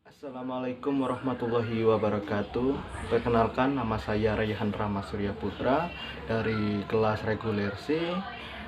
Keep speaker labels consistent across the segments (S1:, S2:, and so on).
S1: Assalamualaikum warahmatullahi wabarakatuh. Perkenalkan, nama saya Rayhan Rama Surya Putra dari kelas reguler C,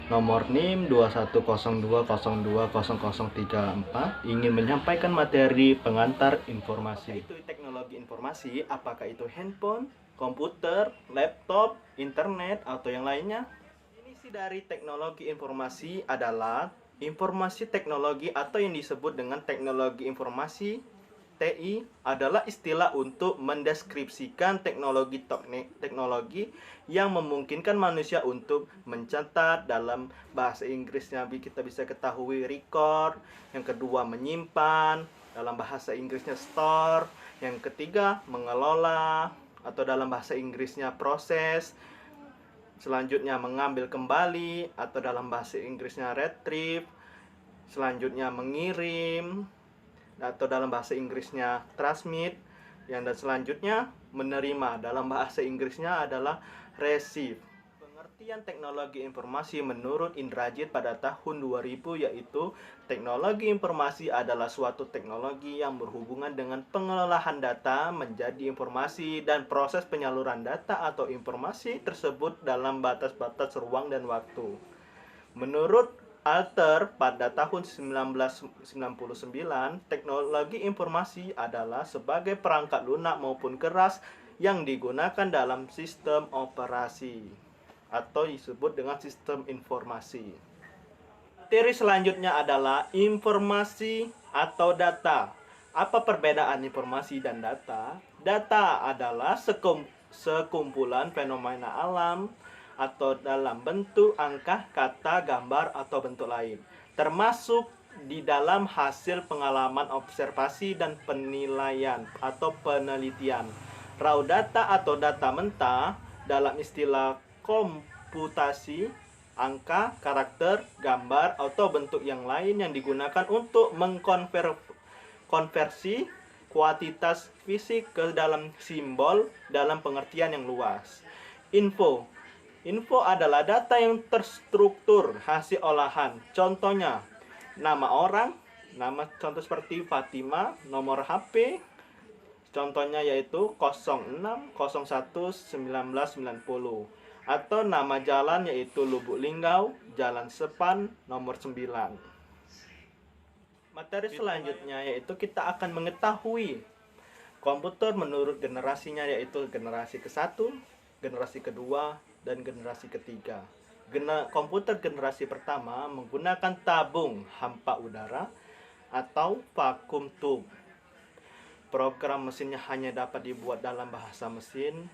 S1: nomor NIM 2102020034, ingin menyampaikan materi pengantar informasi. Itu teknologi informasi, apakah itu handphone, komputer, laptop, internet, atau yang lainnya? Definisi dari teknologi informasi adalah informasi teknologi atau yang disebut dengan teknologi informasi TI adalah istilah untuk mendeskripsikan teknologi yang memungkinkan manusia untuk mencatat. Dalam bahasa Inggrisnya kita bisa ketahui record, yang kedua menyimpan, dalam bahasa Inggrisnya store, yang ketiga mengelola, atau dalam bahasa Inggrisnya proses, selanjutnya mengambil kembali, atau dalam bahasa Inggrisnya retrieve, selanjutnya mengirim, atau dalam bahasa Inggrisnya transmit, yang dan selanjutnya menerima, dalam bahasa Inggrisnya adalah receive. Pengertian teknologi informasi menurut Indrajit pada tahun 2000 yaitu teknologi informasi adalah suatu teknologi yang berhubungan dengan pengolahan data menjadi informasi dan proses penyaluran data atau informasi tersebut dalam batas-batas ruang dan waktu. Menurut Alter, pada tahun 1999, teknologi informasi adalah sebagai perangkat lunak maupun keras yang digunakan dalam sistem operasi atau disebut dengan sistem informasi. Materi selanjutnya adalah informasi atau data. Apa perbedaan informasi dan data? Data adalah sekumpulan fenomena alam atau dalam bentuk angka, kata, gambar, atau bentuk lain, termasuk di dalam hasil pengalaman observasi dan penilaian atau penelitian. Raw data atau data mentah dalam istilah komputasi, angka, karakter, gambar, atau bentuk yang lain yang digunakan untuk mengkonversi kuantitas fisik ke dalam simbol dalam pengertian yang luas. Info adalah data yang terstruktur hasil olahan. Contohnya, nama orang, nama contoh seperti Fatima, nomor HP, contohnya yaitu 06011990, atau nama jalan yaitu Lubuk Linggau, Jalan Sepan, nomor 9. Materi selanjutnya yaitu kita akan mengetahui komputer menurut generasinya, yaitu generasi ke-1, generasi kedua, dan generasi ketiga. Komputer generasi pertama menggunakan tabung hampa udara atau vacuum tube. Program mesinnya hanya dapat dibuat dalam bahasa mesin,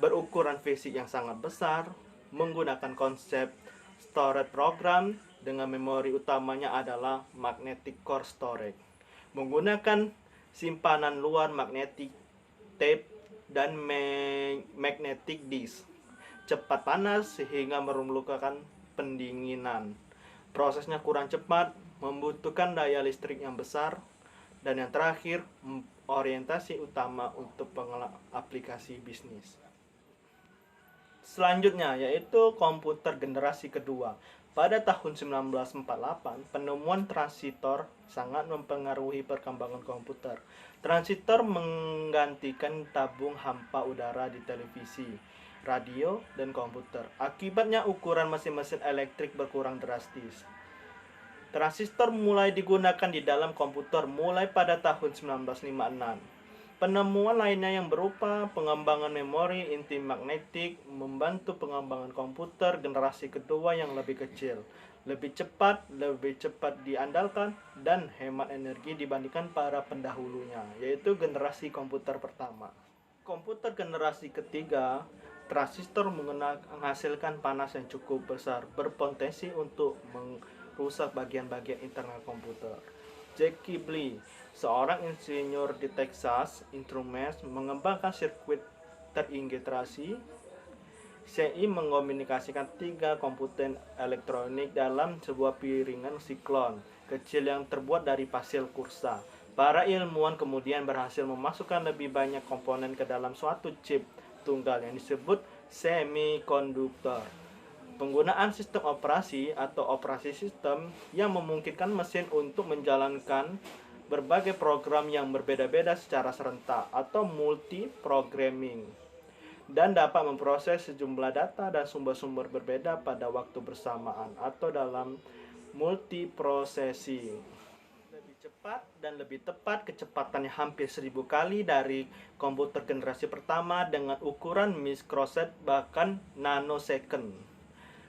S1: berukuran fisik yang sangat besar, menggunakan konsep storage program dengan memori utamanya adalah magnetic core storage, menggunakan simpanan luar magnetic tape dan magnetic disk, cepat panas sehingga memerlukan pendinginan, prosesnya kurang cepat, membutuhkan daya listrik yang besar, dan yang terakhir orientasi utama untuk aplikasi bisnis. Selanjutnya yaitu komputer generasi kedua. Pada tahun 1948, penemuan transistor sangat mempengaruhi perkembangan komputer. Transistor menggantikan tabung hampa udara di televisi, radio, dan komputer. Akibatnya ukuran mesin-mesin elektrik berkurang drastis. Transistor mulai digunakan di dalam komputer mulai pada tahun 1956. Penemuan lainnya yang berupa pengembangan memori inti magnetik membantu pengembangan komputer generasi kedua yang lebih kecil, lebih cepat diandalkan, dan hemat energi dibandingkan para pendahulunya, yaitu generasi komputer pertama. Komputer generasi ketiga, transistor menghasilkan panas yang cukup besar, berpotensi untuk merusak bagian-bagian internal komputer. Jackie Blee, seorang insinyur di Texas Instruments, mengembangkan sirkuit terintegrasi CI mengkomunikasikan 3 komponen elektronik dalam sebuah piringan siklon kecil yang terbuat dari pasir kursa. Para ilmuwan kemudian berhasil memasukkan lebih banyak komponen ke dalam suatu chip tunggal yang disebut semikonduktor. Penggunaan sistem operasi atau operasi sistem yang memungkinkan mesin untuk menjalankan berbagai program yang berbeda-beda secara serentak atau multi-programming, dan dapat memproses sejumlah data dan sumber-sumber berbeda pada waktu bersamaan atau dalam multiprocessing. Lebih cepat dan lebih tepat, kecepatannya hampir 1000 kali dari komputer generasi pertama dengan ukuran microsecond bahkan nanosecond.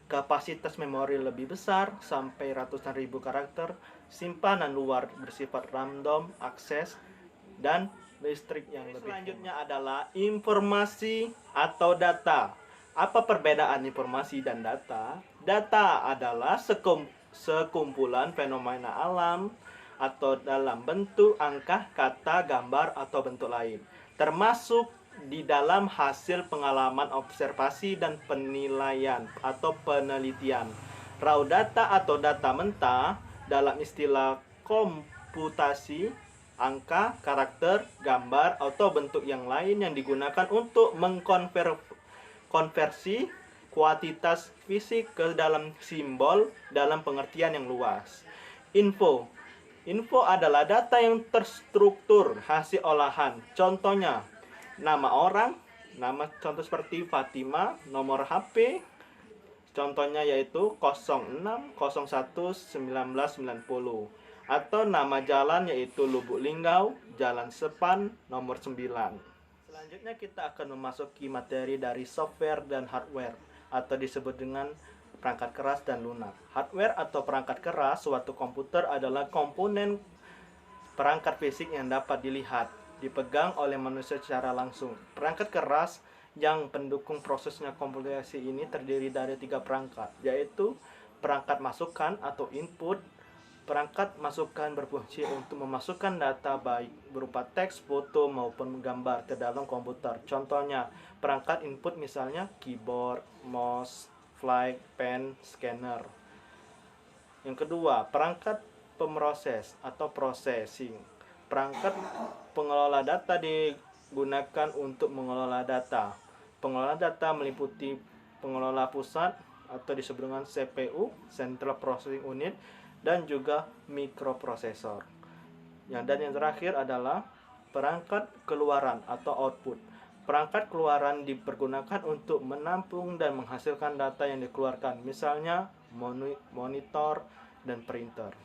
S1: Kapasitas memori lebih besar sampai ratusan ribu karakter, simpanan luar bersifat random akses, dan listrik yang lebih. Selanjutnya adalah informasi atau data. Apa perbedaan informasi dan data? Data adalah sekumpulan fenomena alam atau dalam bentuk angka, kata, gambar, atau bentuk lain, termasuk di dalam hasil pengalaman, observasi, dan penilaian atau penelitian. Raw data atau data mentah dalam istilah komputasi, angka, karakter, gambar, atau bentuk yang lain yang digunakan untuk mengkonversi kuantitas fisik ke dalam simbol dalam pengertian yang luas. Info adalah data yang terstruktur hasil olahan. Contohnya, nama orang, nama contoh seperti Fatima, nomor HP, contohnya yaitu 06011990, atau nama jalan yaitu Lubuk Linggau, Jalan Sepan, nomor 9. Selanjutnya kita akan memasuki materi dari software dan hardware, atau disebut dengan perangkat keras dan lunak. Hardware atau perangkat keras suatu komputer adalah komponen perangkat fisik yang dapat dilihat, dipegang oleh manusia secara langsung. Perangkat keras yang pendukung prosesnya komputasi ini terdiri dari 3 perangkat, yaitu perangkat masukan atau input. Perangkat masukan berfungsi untuk memasukkan data baik berupa teks, foto, maupun gambar ke dalam komputer. Contohnya, perangkat input misalnya keyboard, mouse, flag, pen, scanner. Yang kedua, perangkat pemroses atau processing. Perangkat pengelola data digunakan untuk mengelola data. Pengelola data meliputi pengelola pusat atau disebut dengan CPU, Central Processing Unit, dan juga mikroprosesor. Dan yang terakhir adalah perangkat keluaran atau output. Perangkat keluaran dipergunakan untuk menampung dan menghasilkan data yang dikeluarkan, misalnya monitor dan printer.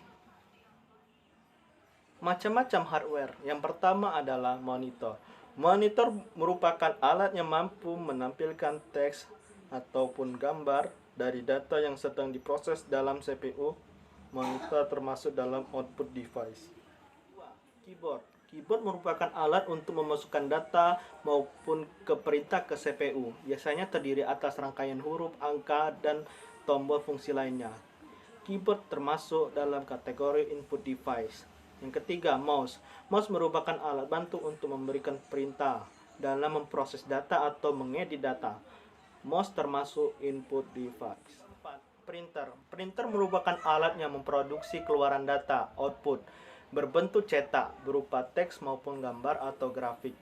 S1: Macam-macam hardware. Yang pertama adalah monitor. Monitor merupakan alat yang mampu menampilkan teks ataupun gambar dari data yang sedang diproses dalam CPU. Monitor termasuk dalam output device. Keyboard. Keyboard merupakan alat untuk memasukkan data maupun ke perintah ke CPU. Biasanya terdiri atas rangkaian huruf, angka, dan tombol fungsi lainnya. Keyboard termasuk dalam kategori input device. Yang ketiga, mouse. Mouse merupakan alat bantu untuk memberikan perintah dalam memproses data atau mengedit data. Mouse termasuk input device. 4. Printer. Printer merupakan alat yang memproduksi keluaran data, output, berbentuk cetak berupa teks maupun gambar atau grafik.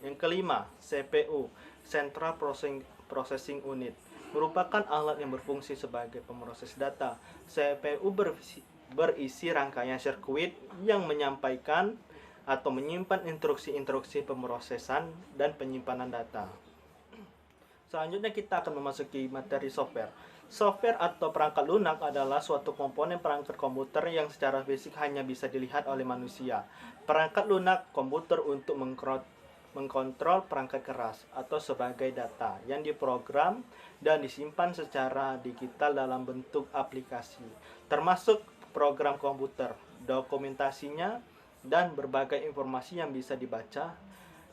S1: Yang kelima, CPU, Central Processing Unit, merupakan alat yang berfungsi sebagai pemroses data. CPU berisi rangkaian sirkuit yang menyampaikan atau menyimpan instruksi-instruksi pemrosesan dan penyimpanan data. Selanjutnya kita akan memasuki materi software. Software atau perangkat lunak adalah suatu komponen perangkat komputer yang secara fisik hanya bisa dilihat oleh manusia. Perangkat lunak komputer untuk mengkontrol perangkat keras atau sebagai data yang diprogram dan disimpan secara digital dalam bentuk aplikasi, termasuk program komputer, dokumentasinya, dan berbagai informasi yang bisa dibaca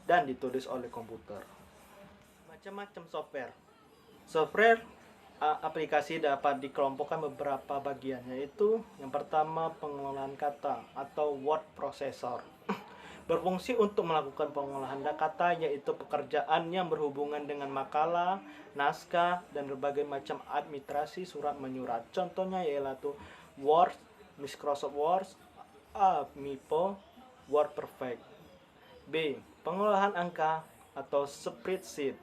S1: dan ditulis oleh komputer. Macam-macam software. Software aplikasi dapat dikelompokkan beberapa bagian, yaitu yang pertama pengolahan kata atau word processor. Berfungsi untuk melakukan pengolahan kata, yaitu pekerjaan yang berhubungan dengan makalah, naskah, dan berbagai macam administrasi surat menyurat. Contohnya yaitu Word, Microsoft Word, MIPO, WordPerfect. B. Pengolahan angka atau spreadsheet.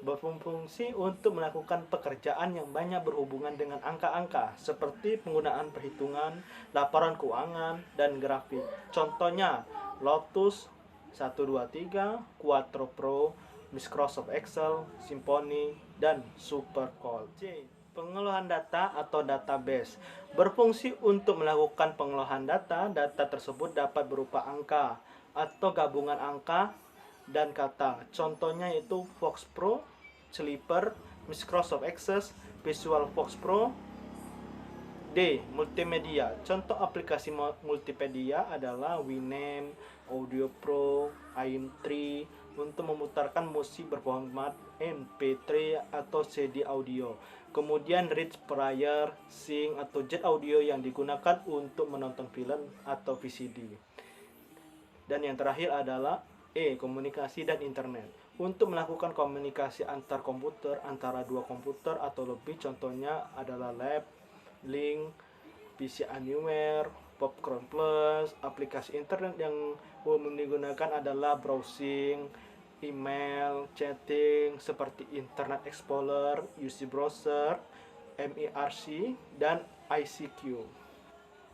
S1: berfungsi untuk melakukan pekerjaan yang banyak berhubungan dengan angka-angka, seperti penggunaan perhitungan, laporan keuangan, dan grafik. Contohnya, Lotus 123, Quattro Pro, Microsoft Excel, Symfony, dan SuperCalc. C. Pengolahan data atau database berfungsi untuk melakukan pengolahan data. Data tersebut dapat berupa angka atau gabungan angka dan kata. Contohnya itu Fox Pro, Sleeper, Microsoft Access, VisualFox Pro. D. Multimedia. Contoh aplikasi multimedia adalah Winamp, Audio Pro, iM3 untuk memutarkan musik berformat MP3 atau CD audio. Kemudian Reach Player, Sync atau Jet Audio yang digunakan untuk menonton film atau VCD. Dan yang terakhir adalah E. Komunikasi dan internet. Untuk melakukan komunikasi antar komputer, antara dua komputer atau lebih, contohnya adalah lab, link, PC Anywhere, Popcorn Plus. Aplikasi internet yang umum digunakan adalah browsing, email, chatting seperti Internet Explorer, UC Browser, MERC, dan ICQ.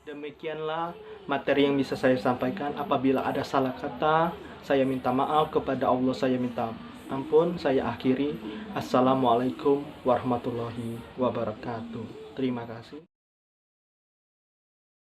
S1: Demikianlah materi yang bisa saya sampaikan. Apabila ada salah kata, saya minta maaf. Kepada Allah saya minta ampun. Saya akhiri. Assalamualaikum warahmatullahi wabarakatuh. Terima kasih.